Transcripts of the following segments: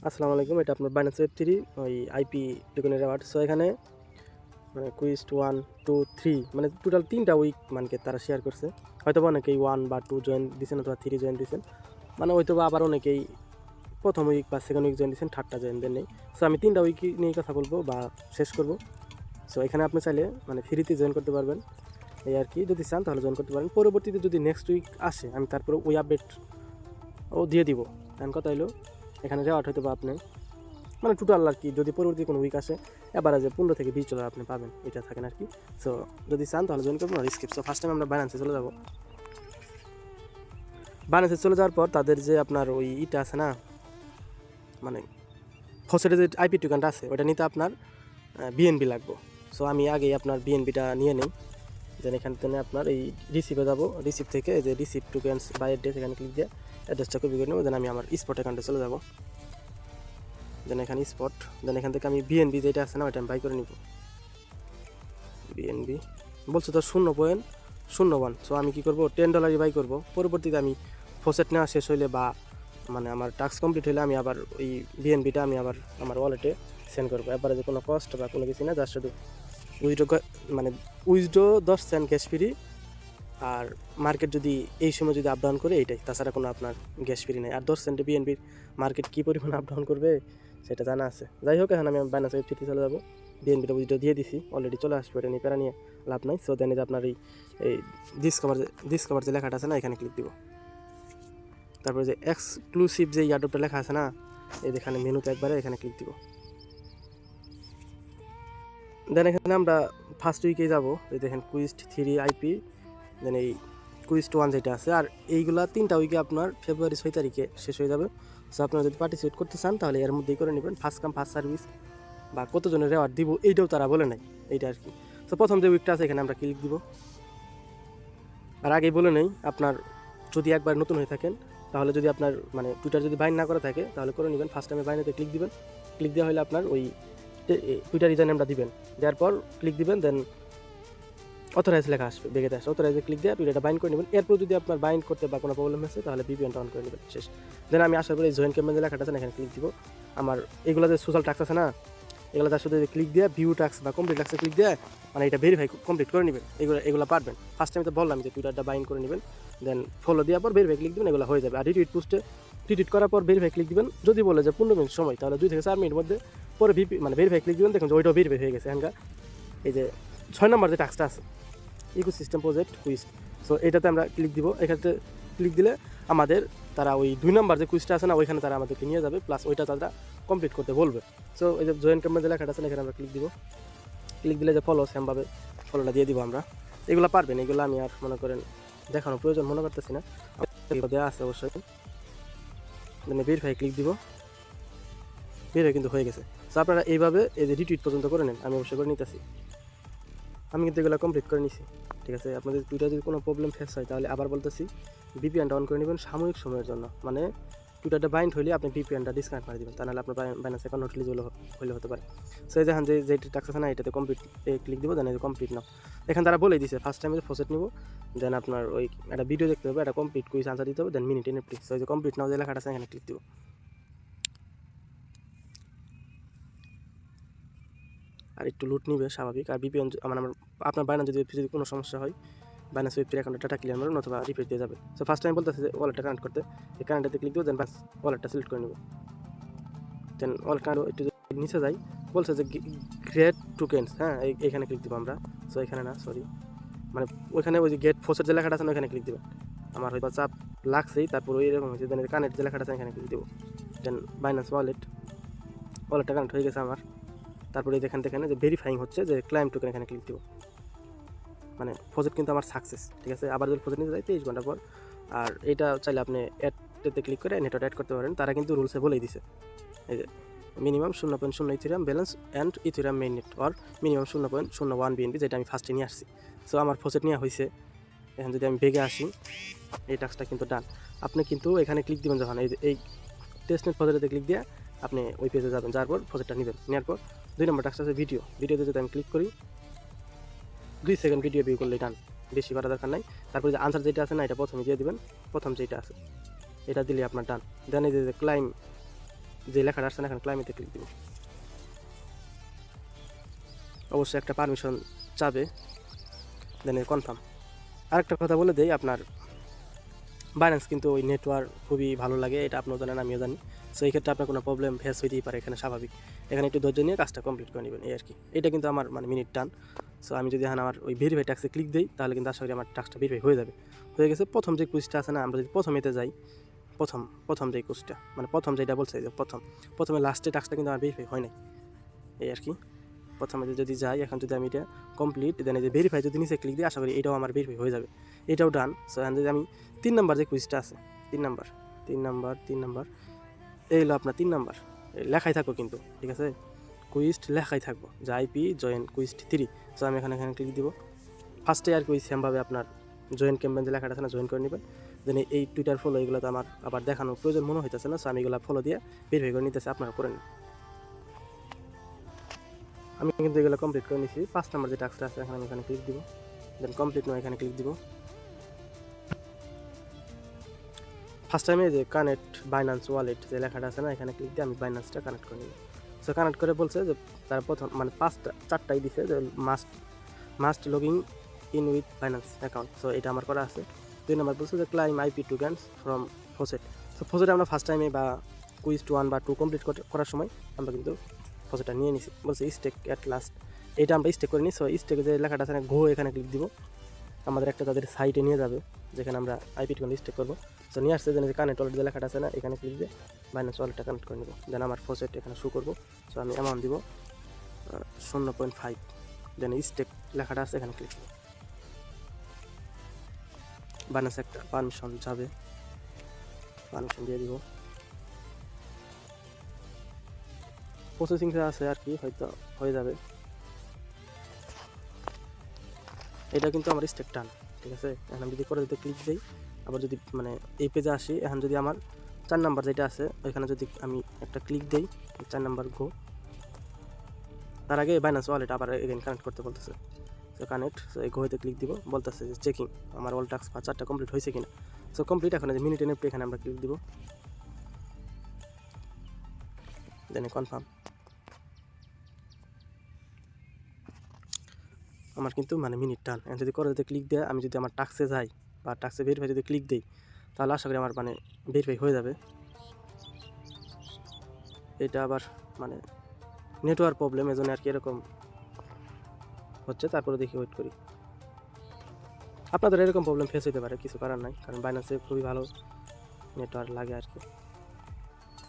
আসসালামু আলাইকুম। এটা আপনার বাইন্যান্স ওয়েব3 ওই আইপি টোকেনের রেওয়ার্ড। সো এখানে মানে কুইজ 1, 2, 3 মানে টোটাল 3টা উইক মানে তারা শেয়ার করছে। হয়তোবা অনেকেই 1 বা 2 জয়েন দিছেন অথবা 3 জয়েন দিছেন। মানে হয়তোবা আবার অনেকেই প্রথম উইক বা সেকেন্ড উইক জয়েন দিছেন, থার্ডটা জয়েন দেন নেই। সো আমি 3টা উইক নিয়ে কথা বলবো বা শেষ করব। সো এখানে আপনি চাইলে মানে ফ্রিতে জয়েন করতে পারবেন। এই আর কি, যদি চান তাহলে জয়েন করতে পারেন। পরবর্তীতে যদি নেক্সট উইক আসে আমি তারপরে ওই আপডেট দিয়ে দিব। এখন কথা হলো এখানে রেওয়ার্ড হয়তো বা আপনি মানে টোটাল আর কি, যদি পরবর্তী কোনো উইক আসে এবারে 15 থেকে 20 ডলার আপনি পাবেন, এটা থাকেন আর কি। সো যদি চান তাহলে জয়েন করবেন আর স্কিপ। সো ফার্স্ট টাইম আমরা বাইন্যান্সে চলে যাব। বাইন্যান্সে চলে যাওয়ার পর তাদের যে আপনার ওই ইটা আছে না, মানে ফসেটের যে আইপি টোকেনটা আছে ওটা নিতে আপনার বিএনবি লাগবে। সো আমি আগেই আপনার বিএনবিটা নিয়ে নিই। দেন এখান থেকে আপনার এই রিসিভে যাবো। রিসিভ থেকে যে রিসিভ টোকেন্স বাই অ্যাড্রেস এখানে ক্লিক দিয়ে অ্যাড্রেসটা কপি করে নেবো। দেন আমি আমার স্পট অ্যাকাউন্টে চলে যাব। দেন এখানে স্পট, দেন এখান থেকে আমি বিএনবি যেটা আছে না ওইটা আমি বাই করে নিব। বিএনবি বলছে তো 0.01। সো আমি কী করবো, $10 বাই করব। পরবর্তীতে আমি ফসেট নেওয়া শেষ হইলে বা মানে আমার টাস্ক কমপ্লিট হলে আমি আবার ওই বিএনবিটা আমি আবার আমার ওয়ালেটে সেন্ড করবো। এবারে যে কোনো কস্ট বা কোনো কিছু না, জাস্ট শুধু উইথড্র মানে উইথড্র 10 সেন্ট গ্যাস ফ্রি। আর মার্কেট যদি এই সময় যদি আপ ডাউন করে এইটাই, তাছাড়া কোনো আপনার গ্যাস ফ্রি নেই। আর 10 সেন্টে বিএনবির মার্কেট কী পরিমাণ আপ ডাউন করবে সেটা জানা আছে। যাই হোক, এখন আমি বাইন্যান্স ওয়েব3 চলে যাবো। বিএনবিটা উইথড্র দিয়ে দিছি, অলরেডি চলে আসবে, এটা নিয়ে প্যারা নিয়ে লাভ নাই। সো দেন আপনার এই ডিসকভার যে লেখাটা আছে না এখানে ক্লিক দিব। তারপরে যে এক্সক্লুসিভ যে ইয়ারড্রপটা লেখা আছে না, এই এখানে মেনুতে একবারে এখানে ক্লিক দিব। দেন এখানে আমরা ফার্স্ট উইকে যাবো। এই দেখেন কুইজ 3 আইপি, দেন এই কুইজ 1 যেটা আছে। আর এইগুলা 3টা উইকে আপনার ফেব্রুয়ারি 6 তারিখে শেষ হয়ে যাবে। সো আপনারা যদি পার্টিসিপেট করতে চান তাহলে এর মধ্যেই করে নেবেন। ফার্স্ট কাম ফার্স্ট সার্ভিস বা কতজনের রেওয়ার্ড দিব এইটাও তারা বলে নাই, এইটা আর কি। তো প্রথম যে উইকটা আছে এখানে আমরা ক্লিক দিব। আর আগেই বলে নেই, আপনার যদি একবার নতুন হয়ে থাকেন তাহলে যদি আপনার মানে টুইটার যদি বাইন না করে থাকে তাহলে করে নেবেন। ফার্স্ট টাইমে বাইনেতে ক্লিক দিবেন। ক্লিক দেওয়া হলে আপনার ওই টুইটার ইউজার নেমটা দিবেন। দেওয়ার পর ক্লিক দিবেন, দেন অথরাইজ লেখা আসবে, বেগেতে আসে। অথরাইজে ক্লিক দিয়ে টুইটারটা বাইন্ড করে নেবেন। এরপর যদি আপনার বাইন্ড করতে বা কোনো প্রবলেম হয়েছে তাহলে ভিপিএনটা অন করে নেবেন, শেষ। দেন আমি আসার পরে জয়েন ক্যাম্পেন যে লেখাটা আছে এখানে ক্লিক দিব। আমার এগুলো যে সোশ্যাল টাস্ক আছে না, এগুলো তার সাথে ক্লিক দিয়ে ভিউ টাস্ক বা কমপ্লিট টাস্কে ক্লিক দিয়ে মানে এটা ভেরিফাই কমপ্লিট করে নেবেন। এগুলো পারবেন। ফার্স্ট টাইম তো বললাম যে টুইটারটা বাইন্ড করে নেবেন, দেন ফলো দেওয়ার পর ভেরিফাই ক্লিক দেবেন, এগুলো হয়ে যাবে। আর রিটুইট পোস্টে রিটুইট করার পর ভেরিফাই ক্লিক দিবেন। যদি বলে যে 15 মিনিট সময়, তাহলে 2 থেকে 4 মিনিটের মধ্যে পরে মানে ভেরিফাই ক্লিক দিবেন। দেখুন যে ওইটাও ভেরিফাই হয়ে গেছে। এখানকার এই যে 6 নম্বর যে টাস্কটা আছে ইকোসিস্টেম প্রজেক্ট কুইজ, সো এটাতে আমরা ক্লিক দিব। এখানে ক্লিক দিলে আমাদের তারা ওই 2 নম্বর যে কুইজটা আছে না ওইখানে তারা আমাদেরকে নিয়ে যাবে, প্লাস ওইটা তারা কমপ্লিট করতে বলবে। সো এই যে জয়েন ক্যাম্পের যে লেখাটা আছে এখানে আমরা ক্লিক দিব। ক্লিক দিলে যে ফলো, সেমভাবে ফলোটা দিয়ে দিব আমরা। এগুলো পারবেন, এগুলো আমি আর মনে করেন দেখানোর প্রয়োজন মনে করতেছি না, দেওয়া আছে অবশ্যই। মানে ভেরিফাই ক্লিক দিব, ভেরিফাই কিন্তু হয়ে গেছে। সো আপনারা এইভাবে এই যে রিটুইট পর্যন্ত করে নেন, আমি অবশ্যই করে নিতেছি। আমি কিন্তু এগুলো কমপ্লিট করে নিছি, ঠিক আছে। আপনাদের টুইটার যদি কোনো প্রবলেম ফেস হয় তাহলে আবার বলতেছি ভিপিএনটা অন করে নেবেন সাময়িক সময়ের জন্য। মানে টুইটারটা বাইন্ড হইলে আপনি ভিপিএনটা ডিসকানেক্ট করে দেবেন, তাহলে আপনার বাইন্যান্স অ্যাকাউন্ট নট রিলিজ হলে হতে পারে। সো এই দেখেন যে টাস্ক আছে না এটাতে কমপ্লিট ক্লিক দিব, দেন কমপ্লিট নাও। এখানে তারা বলেই দিছে ফার্স্ট টাইমে ফসেট নিব, দেন আপনার ওই একটা ভিডিও দেখতে হবে, একটা কমপ্লিট কুইজ আনসার দিতে হবে, দেন মিনিট এনএফটি। সো এই যে কমপ্লিট নাও যে লেখাটা আছে এখানে ক্লিক দিব। আর একটু লুট নিবে স্বাভাবিক। আর ভিপিএন আমার আপনার বাইন্যান্স যদি কোনো সমস্যা হয়, বাইন্যান্স ওয়েব3 অ্যাকাউন্টে ডাটা ক্লিয়ার মারুন অথবা রিফ্রেশ দিয়ে যাবে। সো ফার্স্ট টাইম বলতেছে যে ওয়ালেটটা কানেক্ট করতে, এই কানেক্টে ক্লিক দেবো, দেন বাস ওয়ালেটটা সিলেক্ট করে নেব। দেন ওয়ালেট কানেক্ট একটু নিচে যাই, বলছে যে গ্রেট টোকেন্স, হ্যাঁ এইখানে ক্লিক দেবো আমরা। সো এখানে না, সরি, মানে ওইখানে ওই যে গেট ফোর্সের যে লেখাটা আছে না ওইখানে ক্লিক দেবেন। আমার হয়তো চাপ লাগছেই, তারপর ওই রকম হয়েছে। দেন কানেক্ট যে লেখাটা আছে এখানে ক্লিক দেবো। দেন বাইন্যান্স ওয়ালেটটা কানেক্ট হয়ে গেছে আমার। তারপরে এখান থেকে যে ভেরিফাইং হচ্ছে যে ক্লাইম টোকেন, এখানে ক্লিক দেবো। মানে প্রজেক্ট কিন্তু আমার সাকসেস, ঠিক আছে। আবার যদি প্রজেক্ট নিতে যাই 23 ঘন্টা পর। আর এটা চাইলে আপনি অ্যাডতে ক্লিক করে নেটওয়ার্ক অ্যাড করতে পারেন, তারা কিন্তু রুলসে বলেই দিছে। এই যে minimum 0.0 Ethereum balance and Ethereum main net, or minimum 0.01 BNP, যেটা আমি ফার্স্টে নিয়ে আসছি। সো আমার প্রজেক্ট নেওয়া হয়েছে। এখন যদি আমি বেগে আসি, এই টাস্কটা কিন্তু ডান। আপনি কিন্তু এখানে ক্লিক দিবেন যখন এই টেস্টনেট প্রজেক্টে ক্লিক দিয়ে আপনি ওই পেজে যাবেন, যাওয়ার পর প্রজেক্টটা নেবেন। নেওয়ার পর 2 নম্বর টাস্কটা আছে ভিডিওতে যদি আমি ক্লিক করি 2 সেকেন্ড ভিডিও ভিউ করলে ডান, বেশি করা দরকার নাই। তারপরে যে আনসার যেটা আছে না এটা প্রথমে দিয়ে দিবেন, প্রথম যেটা আছে এটা দিলে আপনার ডান। দেন এই যে ক্লাইম যে লেখাটা আসছে না এখানে ক্লাইমেটে ক্লিক দিব। অবশ্যই একটা পারমিশন চাবে, দেন কনফার্ম। আরেকটা কথা বলে দেই, আপনার বাইন্যান্স কিন্তু ওই নেটওয়ার্ক খুবই ভালো লাগে, এটা আপনিও জানেন আমিও জানি। সো এই ক্ষেত্রে আপনার কোনো প্রবলেম ফেস হইতেই পারে, এখানে স্বাভাবিক। এখানে একটু ধৈর্য নিয়ে কাজটা কমপ্লিট করে নেবেন, এই আর কি। এটা কিন্তু আমার মানে মিনিট টান। সো আমি যদি এখন আমার ওই ভেরিফাই টাস্কে ক্লিক দিই তাহলে কিন্তু আশা করি আমার টাস্কটা ভেরিফাই হয়ে যাবে। হয়ে গেছে। প্রথম যে কুইজটা আছে না, আমরা যদি প্রথমেতে যাই, প্রথম যে কুইজটা মানে প্রথম যেটা বলছে যে প্রথমে লাস্টে টাস্কটা কিন্তু আমার ভেরিফাই হয় নাই, এই আর কি। প্রথমে যদি যাই, এখন যদি আমি এটা কমপ্লিট দেন এই যে ভেরিফাই যদি নিচে ক্লিক দিই, আশা করি এটাও আমার ভেরিফাই হয়ে যাবে, এটাও ডান। সো এখন যদি আমি 3 নাম্বার যে কুইজটা আছে, 3 নাম্বার এই হলো আপনার 3 নাম্বার, লেখাই থাকবো কিন্তু, ঠিক আছে, কুইজ লেখাই থাকবো যে আইপি জয়েন কুইজ 3। সো আমি এখানে ক্লিক দিব। ফার্স্টে আর কি ওই সেমভাবে আপনার জয়েন ক্যাম্পেন যে লেখাটা আছে না, জয়েন করে নেবেন। দেন এই টুইটার ফলো এগুলো তো আমার আবার দেখানোর প্রয়োজন মনে হইতেছে না, সো আমি এগুলো ফলো দিয়ে ভেরিফাই করে নিতেছি, আপনারা করে নিন। আমি কিন্তু এগুলো কমপ্লিট করে নিয়েছি। 5 নাম্বার যে টাস্কটা আছে, এখন আমি এখানে ক্লিক দিব। দেন কমপ্লিট নয় এখানে ক্লিক দিব। ফার্স্ট টাইমে যে কানেক্ট বাইন্যান্স ওয়ালেট যে লেখাটা আছে না, এখানে ক্লিক দিয়ে আমি বাইন্যান্সটা কানেক্ট করে নিব। সো কানেক্ট করে বলছে যে তার প্রথম মানে 4টাই দিছে যে must logging in with Binance account. So এটা আমার করা আছে। 2 নাম্বার বলছে যে claim IP tokens from faucet. So ফসেটে আমরা ফার্স্ট টাইমে বা কুইজ 1 বা 2 কমপ্লিট করার সময় আমরা কিন্তু ফসেটটা নিয়ে নিছি। বলছে স্টেক অ্যাট লাস্ট, এটা আমরা স্টেক করে নিই। সো স্টেকে যে লেখাটা আছে না, গো এখানে ক্লিক দিব। আমাদের একটা তাদের সাইটে নিয়ে যাবে যেখানে আমরা আইপি টোকেন স্টেক করবো। সো নিয়ে আসছে, দেন কানেক্ট ওয়ালেট যে লেখাটা আছে না, এখানে ক্লিক দিয়ে বাইন্যান্স ওয়ালেটটা কানেক্ট করে নেব। দেন আমার ফসেট এখানে শো করবো। সো আমি অ্যামাউন্ট দিব 0.5। দেন স্টেক লেখাটা আছে এখানে ক্লিক করব। বাইন্যান্স একটা পারমিশন যাবে, পারমিশন দিয়ে দিব। প্রসেসিংটা আছে আর কি, হয়তো হয়ে যাবে। এটা কিন্তু আমার স্টেক টান, ঠিক আছে। এখন আমি যদি করে দিতে ক্লিক দিই, আবার যদি মানে এই পেজে আসি, এখন যদি আমার 4 নাম্বার যেটা আছে ওইখানে যদি আমি একটা ক্লিক দিই, 4 নাম্বার গো, তার আগে বাইন্যান্স ওয়ালেট আবার এগেন কানেক্ট করতে বলতেছে। সো কানেক্ট, সো এই গোতে ক্লিক দিব, বলতেছে যে চেকিং আমার অল টাস্ক 4টা কমপ্লিট হয়েছে কিনা। So complete. এখন যে মিনিট এনএফটি এখানে আমরা ক্লিক দিব, দেন কনফার্ম। আমার কিন্তু মানে মিনিট টান। যদি করে যদি ক্লিক দেয়, আমি যদি আমার টাস্কে যাই বা টাস্কে ভেরিফাই যদি ক্লিক দিই, তাহলে আশা করি আমার মানে ভেরিফাই হয়ে যাবে। এটা আবার মানে নেটওয়ার্ক প্রবলেম, এজন্য আর কি এরকম হচ্ছে। তারপরে দেখি ওয়েট করি। আপনাদের এরকম প্রবলেম ফেস হতে পারে, কিছু করার নাই, কারণ বাইন্যান্সে খুবই ভালো নেটওয়ার্ক লাগে আর কি।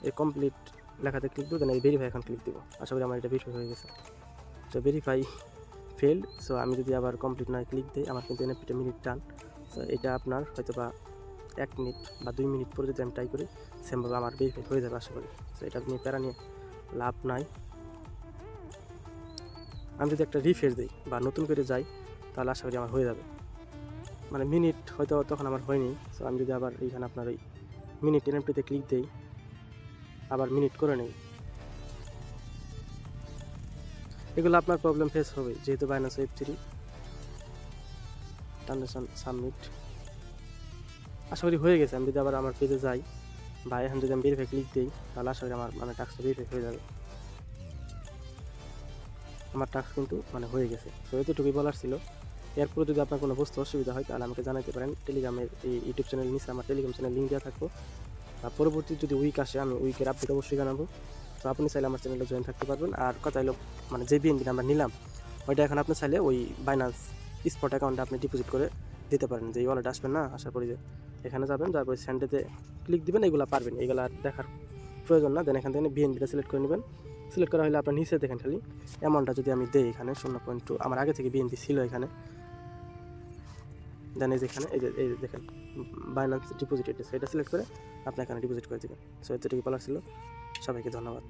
এই কমপ্লিট লেখাতে ক্লিক দেবো, দেন এই ভেরিফাই এখন ক্লিক দেবো। আশা করি আমার এটা ভেরিফাই হয়ে গেছে। তো ভেরিফাই ফেল্ড। সো আমি যদি আবার কমপ্লিট নয় ক্লিক দিই, আমার কিন্তু এনএফটিটা মিনিট টান। সো এটা আপনার হয়তো বা 1 মিনিট বা 2 মিনিট পরে যদি আমি ট্রাই করি, সেমভাবে আমার ভেরিফাই হয়ে যাবে আশা করি। সো এটা নিয়ে প্যারা নিয়ে লাভ নাই। আমি যদি একটা রিফ্রেশ দিই বা নতুন করে যাই, তাহলে আশা করি আমার হয়ে যাবে। মানে মিনিট হয়তো তখন আমার হয়নি। সো আমি যদি আবার এইখানে আপনার ওই মিনিট এনএফটিতে ক্লিক দিই, আবার মিনিট করে নেই, এগুলো আপনার প্রবলেম ফেস হবে, যেহেতু বাইন্যান্স Web3 ট্রানজাকশন সাবমিট আশা করি হয়ে গেছে। আমি যদি আবার আমার পেজে যাই বা এখন যদি আমি ভেরিফাই ক্লিক দিই, তাহলে আশা করি আমার মানে টাস্কটা ভেরিফাই হয়ে যাবে। আমার টাস্ক কিন্তু মানে হয়ে গেছে। তো এতটুকুই বলার ছিল। এরপরে যদি আপনার কোনো বুঝতে অসুবিধা হয়, তাহলে আমাকে জানাতে পারেন। টেলিগ্রামের এই ইউটিউব চ্যানেল নিচে আমার টেলিগ্রাম চ্যানেল লিঙ্ক দেওয়া থাকবো। আর পরবর্তী যদি উইক আসে, আমি উইকের আপডেট অবশ্যই জানাবো। তো আপনি চাইলে আমার চ্যানেলে জয়েন থাকতে পারবেন। আর কথা হলো মানে যে বিএনপিটা আমরা নিলাম, ওইটা এখন আপনি চাইলে ওই বাইন্যান্স স্পট অ্যাকাউন্টে আপনি ডিপোজিট করে দিতে পারেন। যে ওয়ালেট আসবেন না, আশা করি যে এখানে যাবেন, তারপরে সেন্ডেতে ক্লিক দিবেন, এগুলো পারবেন, এগুলো আর দেখার প্রয়োজন না। দেন এখান থেকে বিএনপিটা সিলেক্ট করে নেবেন। সিলেক্ট করা হলে আপনার নিচে দেখেন খালি অ্যামাউন্টটা যদি আমি দেই, এখানে 0.2 আমার আগে থেকে বিএনপি ছিল এখানে। দেন এই যেখানে এই যে দেখেন বাইন্যান্স ডিপোজিট, এটা সিলেক্ট করে আপনি এখানে ডিপোজিট করে দেবেন। সো এতটুকু বলার ছিল। সবাইকে ধন্যবাদ।